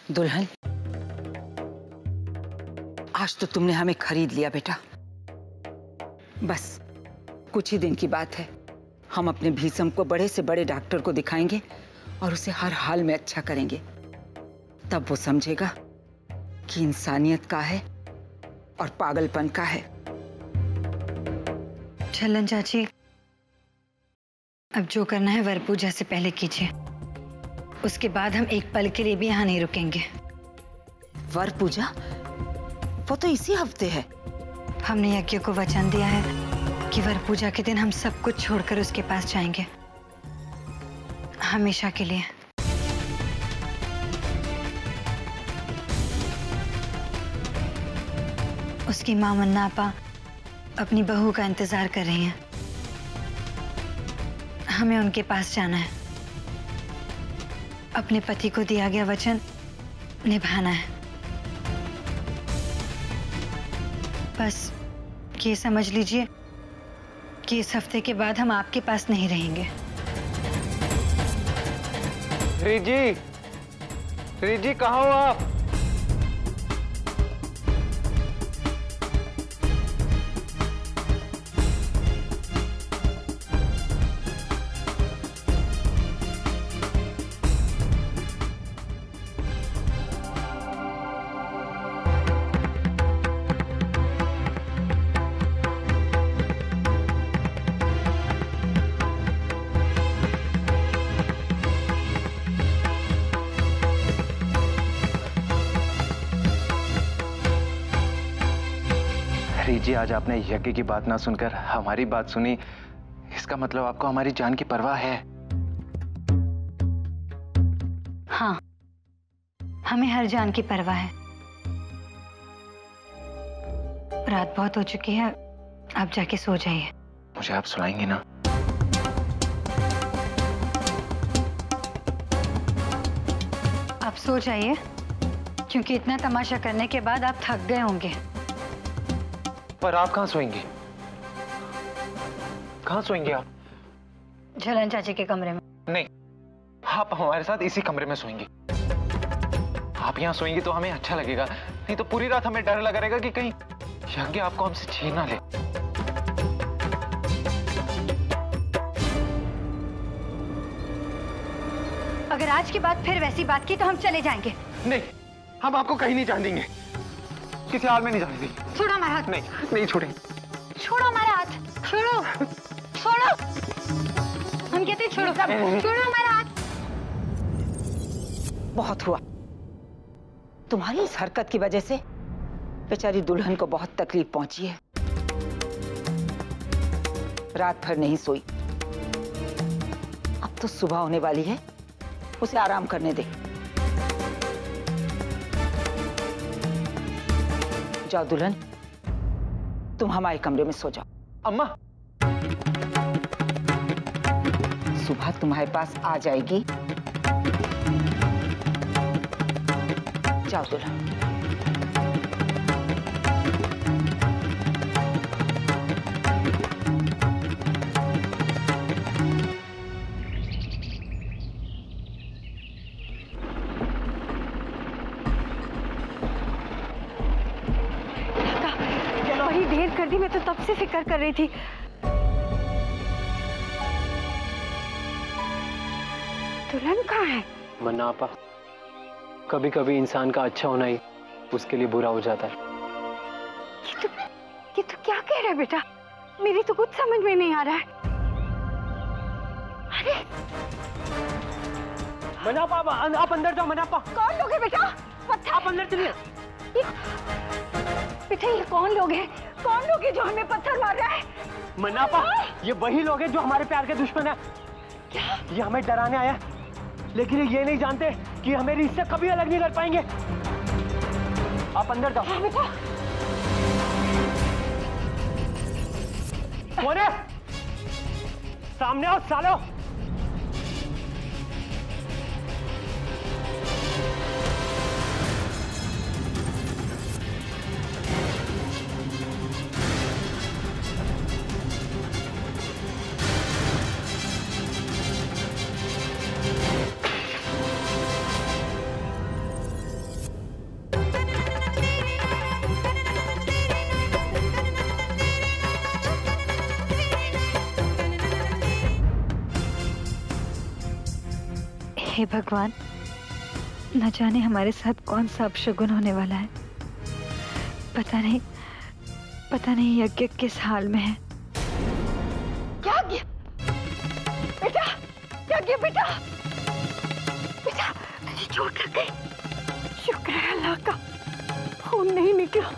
दुल्हन, आज तो तुमने हमें खरीद लिया बेटा। बस कुछ ही दिन की बात है, हम अपने भीषम को बड़े से बड़े डॉक्टर को दिखाएंगे और उसे हर हाल में अच्छा करेंगे। तब वो समझेगा कि इंसानियत का है और पागलपन का है। झलन चाची, अब जो करना है वर पूजा से पहले कीजिए। उसके बाद हम एक पल के लिए भी यहाँ नहीं रुकेंगे। वर पूजा? वो तो इसी हफ्ते है। हमने यज्ञ को वचन दिया है कि वर पूजा के दिन हम सब कुछ छोड़कर उसके पास जाएंगे, हमेशा के लिए। उसकी मां मुन्ना आपा अपनी बहू का इंतजार कर रही हैं। हमें उनके पास जाना है। अपने पति को दिया गया वचन निभाना है। बस ये समझ लीजिए कि इस हफ्ते के बाद हम आपके पास नहीं रहेंगे। रिजी कहाँ हो आप? जी, आज आपने यज्ञ की बात ना सुनकर हमारी बात सुनी, इसका मतलब आपको हमारी जान की परवाह है। हाँ, हमें हर जान की परवाह है। रात बहुत हो चुकी है, आप जाके सो जाइए। मुझे आप सुलाएंगी ना? आप सो जाइए, क्योंकि इतना तमाशा करने के बाद आप थक गए होंगे। पर आप कहाँ सोएंगे? कहाँ सोएंगे आप? झलन चाची के कमरे में। नहीं, आप हमारे साथ इसी कमरे में सोएंगे। आप यहाँ सोएंगे तो हमें अच्छा लगेगा, नहीं तो पूरी रात हमें डर लगा रहेगा कि कहीं यज्ञ आपको हमसे छीन ना ले। अगर आज के बाद फिर वैसी बात की तो हम चले जाएंगे। नहीं, हम आपको कहीं नहीं जाने देंगे, किसी हाल में नहीं जाने देंगे। छोड़ो हमारा हाथ। नहीं छोड़ेंगे। छोड़ो हमारा हाथ। छोड़ो, छोड़ो। हम कहते छोड़ो, छोड़ो हमारा हाथ। बहुत हुआ। तुम्हारी इस हरकत की वजह से बेचारी दुल्हन को बहुत तकलीफ पहुंची है। रात भर नहीं सोई। अब तो सुबह होने वाली है, उसे आराम करने दे। जाओ दुल्हन, तुम हमारे कमरे में सो जाओ। अम्मा, सुबह तुम्हारे पास आ जाएगी। जाओ दुल्हन। देर कर दी, मैं तो तब से फिक्र कर रही थी। दुल्हन कहाँ है? मुन्ना आपा, कभी कभी इंसान का अच्छा होना ही उसके लिए बुरा हो जाता है। ये तो क्या कह रहा है बेटा? मेरी तो कुछ समझ में नहीं आ रहा है। अरे मुन्ना आपा, आप अंदर जाओ। मुन्ना आपा, कौन लोग हैं बेटा? आप अंदर चलिए। बेटा ये कौन लोग हैं? कौन लोग हैं जो हमें पत्थर मार रहा है? मुन्ना आपा, ये वही लोग हैं जो हमारे प्यार के दुश्मन है। क्या? ये हमें डराने आया, लेकिन ये नहीं जानते कि हम मेरी इससे कभी अलग नहीं कर पाएंगे। आप अंदर जाओ। हाँ बेटा। कौन है? सामने आओ सालो। हे भगवान, न जाने हमारे साथ कौन सा अपशगुन होने वाला है। पता नहीं यज्ञ किस हाल में है। यज्ञ बेटा, यज्ञ बेटा, बेटा तुझे चोट लग गई। शुक्र है अल्लाह का, खून नहीं निकला।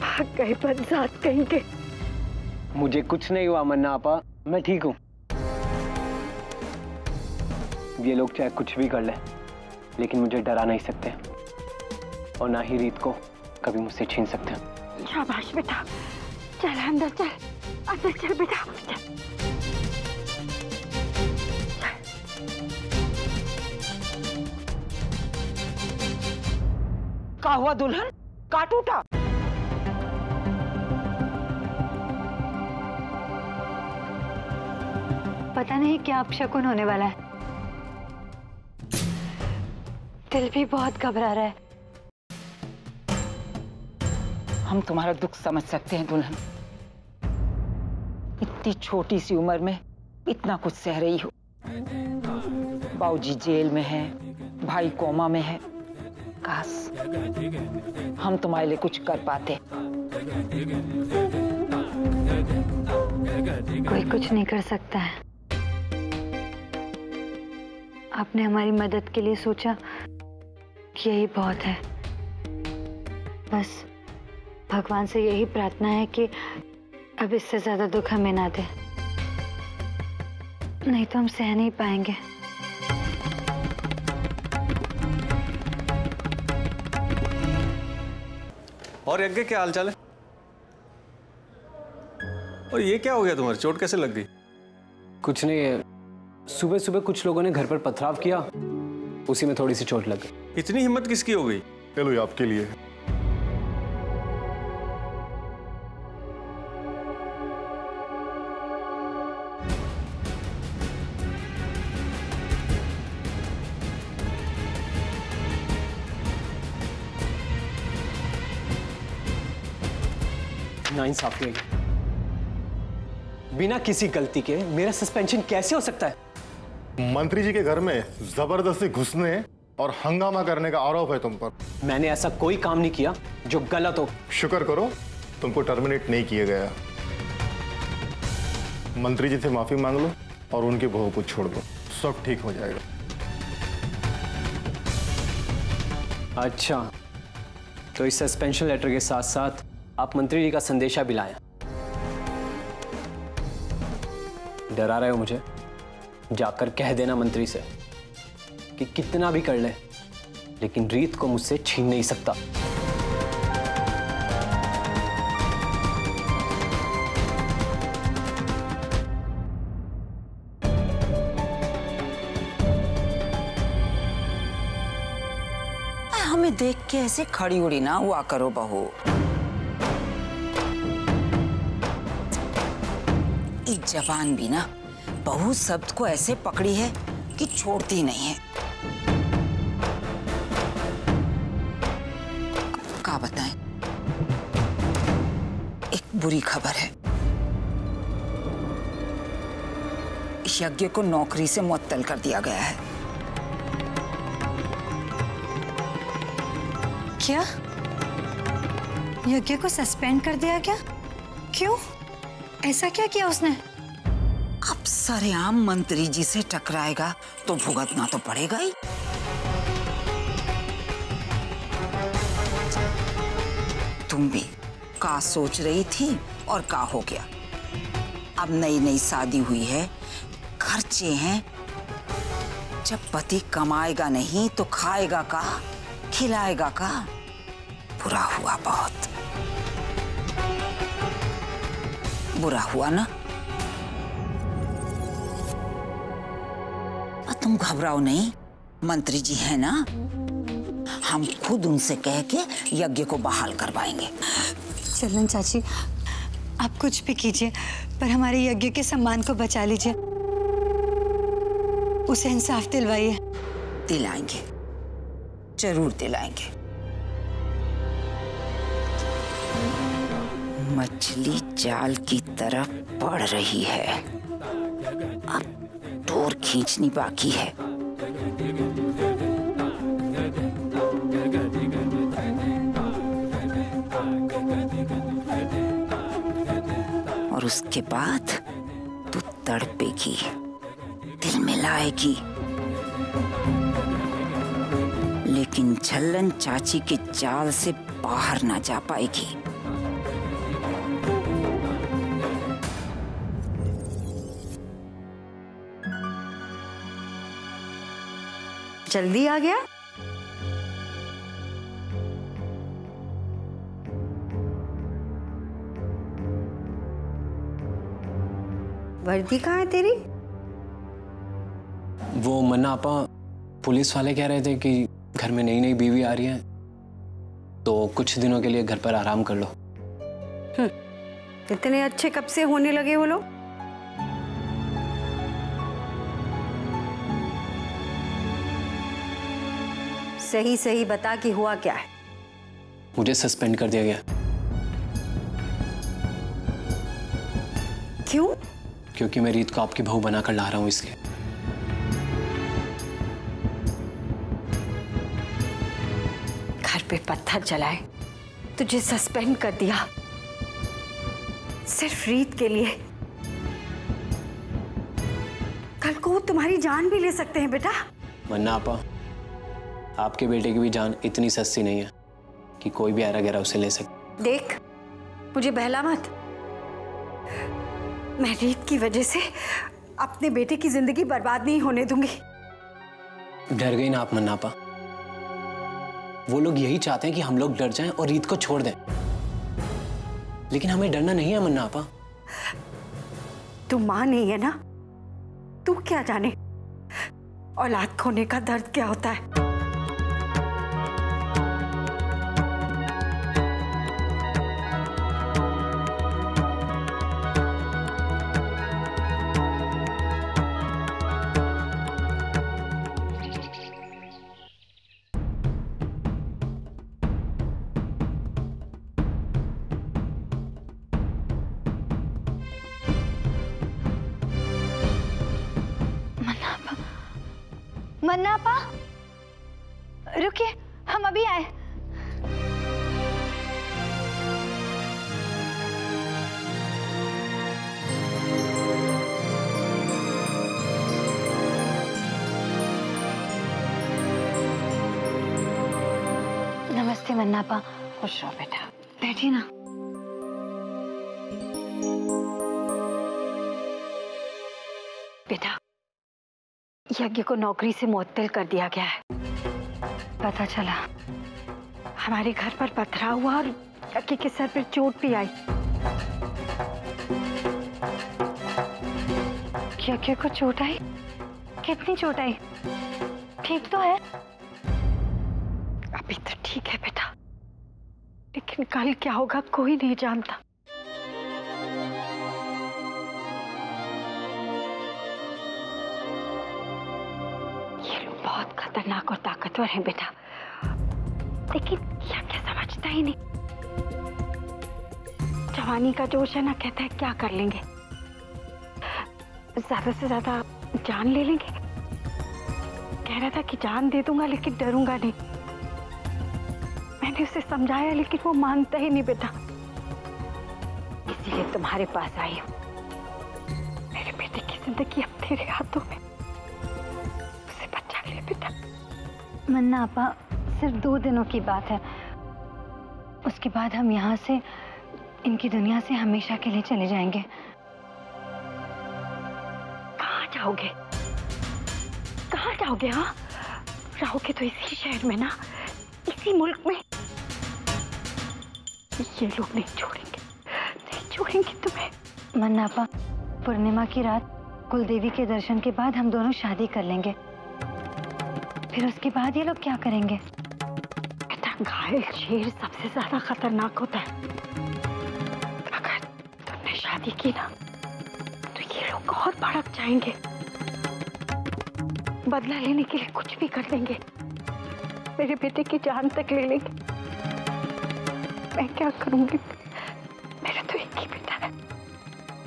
भाग गए बदजात कहीं के। मुझे कुछ नहीं हुआ मन्ना आपा, मैं ठीक हूँ। ये लोग चाहे कुछ भी कर ले, लेकिन मुझे डरा नहीं सकते और ना ही रीत को कभी मुझसे छीन सकते हैं। शाबाश बेटा, चल अंदर चल, अंदर चल बेटा, चल। क्या हुआ दुल्हन, का टूटा? पता नहीं क्या अपशकुन होने वाला है। दिल भी बहुत घबरा रहा है। हम तुम्हारा दुख समझ सकते हैं दुल्हन। इतनी छोटी सी उम्र में इतना कुछ सह रही हो। बाबूजी जेल में है, भाई कोमा में है। काश हम तुम्हारे लिए कुछ कर पाते। कोई कुछ नहीं कर सकता है। आपने हमारी मदद के लिए सोचा कि यही बहुत है। बस भगवान से यही प्रार्थना है कि अब इससे ज्यादा दुख हमें ना दे, नहीं तो हम सह नहीं पाएंगे। और यज्ञ क्या हाल चाल है? और ये क्या हो गया तुम्हारी, चोट कैसे लग गई? कुछ नहीं है, सुबह सुबह कुछ लोगों ने घर पर पथराव किया, उसी में थोड़ी सी चोट लग गई। इतनी हिम्मत किसकी हो गई? चलो ये आपके लिए है। नाइंसाफी है। बिना किसी गलती के मेरा सस्पेंशन कैसे हो सकता है? मंत्री जी के घर में जबरदस्ती घुसने और हंगामा करने का आरोप है तुम पर। मैंने ऐसा कोई काम नहीं किया जो गलत हो। शुक्र करो तुमको टर्मिनेट नहीं किया गया। मंत्री जी से माफी मांग लो और उनकी बहू को छोड़ दो, सब ठीक हो जाएगा। अच्छा, तो इस सस्पेंशन लेटर के साथ साथ आप मंत्री जी का संदेशा भी लाए। डरा रहे हो मुझे? जाकर कह देना मंत्री से कि कितना भी कर ले, लेकिन रीत को मुझसे छीन नहीं सकता। हमें देख के ऐसे खड़ी उड़ी ना हुआ करो बहू। एक जबान भी ना बहू शब्द को ऐसे पकड़ी है कि छोड़ती नहीं है। क्या बताएं, एक बुरी खबर है। यज्ञ को नौकरी से मुअत्तल कर दिया गया है। क्या? यज्ञ को सस्पेंड कर दिया क्या? क्यों? ऐसा क्या किया उसने? अब सरेआम मंत्री जी से टकराएगा तो भुगतना तो पड़ेगा ही। तुम भी का सोच रही थी और का हो गया। अब नई नई शादी हुई है, खर्चे हैं। जब पति कमाएगा नहीं तो खाएगा का, खिलाएगा का। बुरा हुआ, बहुत बुरा हुआ ना। तुम घबराओ नहीं, मंत्री जी है ना, हम खुद उनसे कह के यज्ञ को बहाल करवाएंगे। चलन चाची, आप कुछ भी कीजिए पर हमारे यज्ञ के सम्मान को बचा लीजिए। उसे इंसाफ दिलवाइए। दिलाएंगे, जरूर दिलाएंगे। मछली जाल की तरफ बढ़ रही है। अब डोर खींचनी बाकी है। और उसके बाद तू तड़पेगी, दिल में लाएगी, लेकिन झल्लन चाची के जाल से बाहर ना जा पाएगी। जल्दी आ गया। वर्दी कहाँ है तेरी? वो मन्ना आपा, पुलिस वाले कह रहे थे कि घर में नई नई बीवी आ रही है, तो कुछ दिनों के लिए घर पर आराम कर लो। इतने अच्छे कब से होने लगे वो लोग? सही सही बता कि हुआ क्या है। मुझे सस्पेंड कर दिया गया। क्यों? क्योंकि मैं रीत को आपकी बहू बनाकर ला रहा हूं, इसलिए। घर पे पत्थर जलाए, तुझे सस्पेंड कर दिया सिर्फ रीत के लिए। कल को वो तुम्हारी जान भी ले सकते हैं बेटा। मन्ना आपा, आपके बेटे की भी जान इतनी सस्ती नहीं है कि कोई भी ऐरा गैरा उसे ले सके। देख, मुझे बहला मत। मैं रीत की वजह से अपने बेटे की जिंदगी बर्बाद नहीं होने दूंगी। डर गई ना आप मन्ना आपा? वो लोग यही चाहते हैं कि हम लोग डर जाएं और रीत को छोड़ दें, लेकिन हमें डरना नहीं है मन्ना आपा। तू मां नहीं है ना, तू क्या जाने औलाद खोने का दर्द क्या होता है। मन्ना आपा, रुकिए, हम अभी आए। नमस्ते मन्ना आपा। खुश रहो बेटा, बैठिए ना। बेटा, यज्ञ को नौकरी से मुअत्तल कर दिया गया है। पता चला हमारे घर पर पथराव हुआ और यज्ञ के सर पर चोट भी आई। यज्ञ को चोट आई? कितनी चोट आई? ठीक तो है? अभी तो ठीक है बेटा, लेकिन कल क्या होगा कोई नहीं जानता। बहुत खतरनाक और ताकतवर है बेटा, लेकिन यज्ञ समझता ही नहीं। जवानी का जोश है ना, कहता है क्या कर लेंगे, ज्यादा से ज्यादा जान ले लेंगे। कह रहा था कि जान दे दूंगा लेकिन डरूंगा नहीं। मैंने उसे समझाया लेकिन वो मानता ही नहीं बेटा, इसीलिए तुम्हारे पास आई हूं। मेरे बेटे की जिंदगी अब तेरे हाथों में, मन्ना आपा, सिर्फ 2 दिनों की बात है, उसके बाद हम यहाँ से, इनकी दुनिया से हमेशा के लिए चले जाएंगे। कहाँ जाओगे? कहाँ जाओगे? हाँ, रहोगे तो इसी शहर में ना, इसी मुल्क में। ये लोग नहीं छोड़ेंगे, नहीं छोड़ेंगे तुम्हें। मन्ना आपा, पूर्णिमा की रात कुलदेवी के दर्शन के बाद हम दोनों शादी कर लेंगे, फिर उसके बाद ये लोग क्या करेंगे? बेटा, घायल शेर सबसे ज्यादा खतरनाक होता है। अगर तुमने शादी की ना तो ये लोग और भड़क जाएंगे, बदला लेने के लिए कुछ भी कर देंगे, मेरे बेटे की जान तक ले लेंगे। मैं क्या करूंगी? मेरा तो एक ही बेटा है।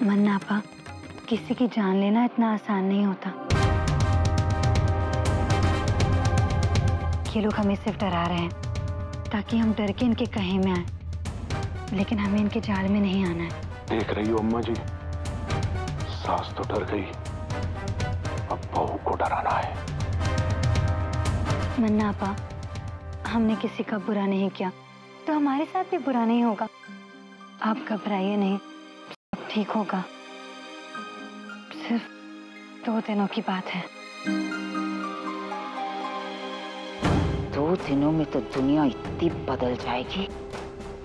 मन्ना आपा, किसी की जान लेना इतना आसान नहीं होता। ये लोग हमें सिर्फ डरा रहे हैं ताकि हम डर के इनके कहे में आए, लेकिन हमें इनके जाल में नहीं आना है। देख रही हो अम्मा जी, सास तो डर गई, अब बहू को डराना है। मन्ना आपा, हमने किसी का बुरा नहीं किया तो हमारे साथ भी बुरा नहीं होगा। आप घबराइए नहीं, सब ठीक होगा। सिर्फ 2 दिनों की बात है। 2 दिनों में तो दुनिया इतनी बदल जाएगी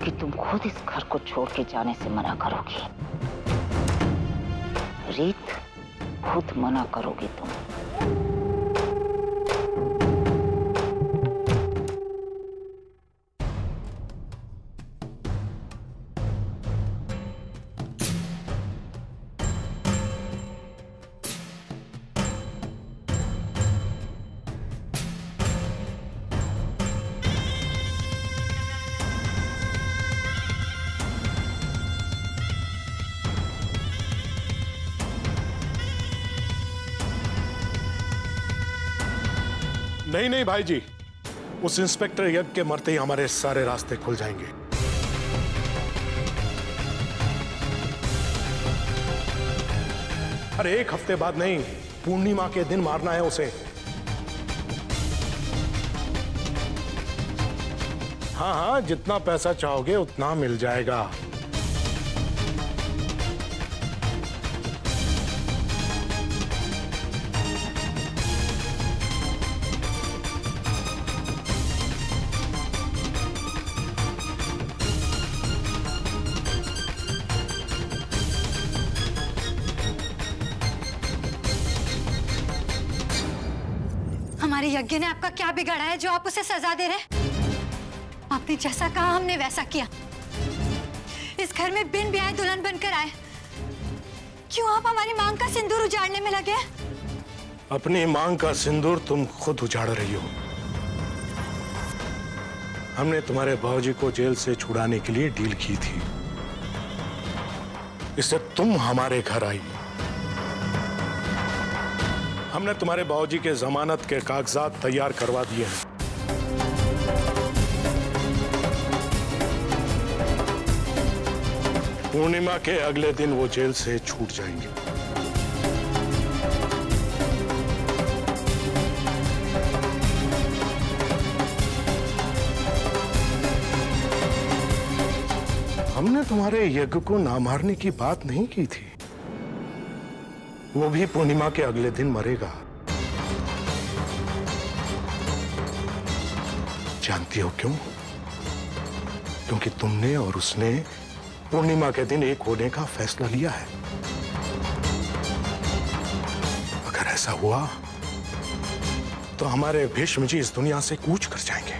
कि तुम खुद इस घर को छोड़ के जाने से मना करोगी। रीत, खुद मना करोगी तुम। नहीं नहीं भाई जी, उस इंस्पेक्टर यज्ञ के मरते ही हमारे सारे रास्ते खुल जाएंगे। अरे 1 हफ्ते बाद नहीं, पूर्णिमा के दिन मारना है उसे। हाँ हाँ, जितना पैसा चाहोगे उतना मिल जाएगा। हमारे यज्ञ ने आपका क्या बिगाड़ा है जो आप उसे सजा दे रहे? आपने जैसा कहा हमने वैसा किया। इस घर में बिन ब्याह दुल्हन बनकर आए। क्यों आप हमारी मांग का सिंदूर उजाड़ने में लगे? अपनी मांग का सिंदूर तुम खुद उजाड़ रही हो। हमने तुम्हारे बाबूजी को जेल से छुड़ाने के लिए डील की थी, इससे तुम हमारे घर आई। हमने तुम्हारे बाबूजी के जमानत के कागजात तैयार करवा दिए हैं। पूर्णिमा के अगले दिन वो जेल से छूट जाएंगे। हमने तुम्हारे यज्ञ को ना मारने की बात नहीं की थी। वो भी पूर्णिमा के अगले दिन मरेगा। जानती हो क्यों? क्योंकि तुमने और उसने पूर्णिमा के दिन एक होने का फैसला लिया है। अगर ऐसा हुआ तो हमारे भीष्म जी इस दुनिया से कूच कर जाएंगे।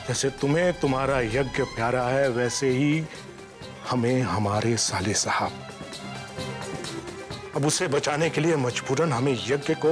जैसे तुम्हें तुम्हारा यज्ञ प्यारा है, वैसे ही हमें हमारे साले साहब। अब उसे बचाने के लिए मजबूरन हमें यज्ञ को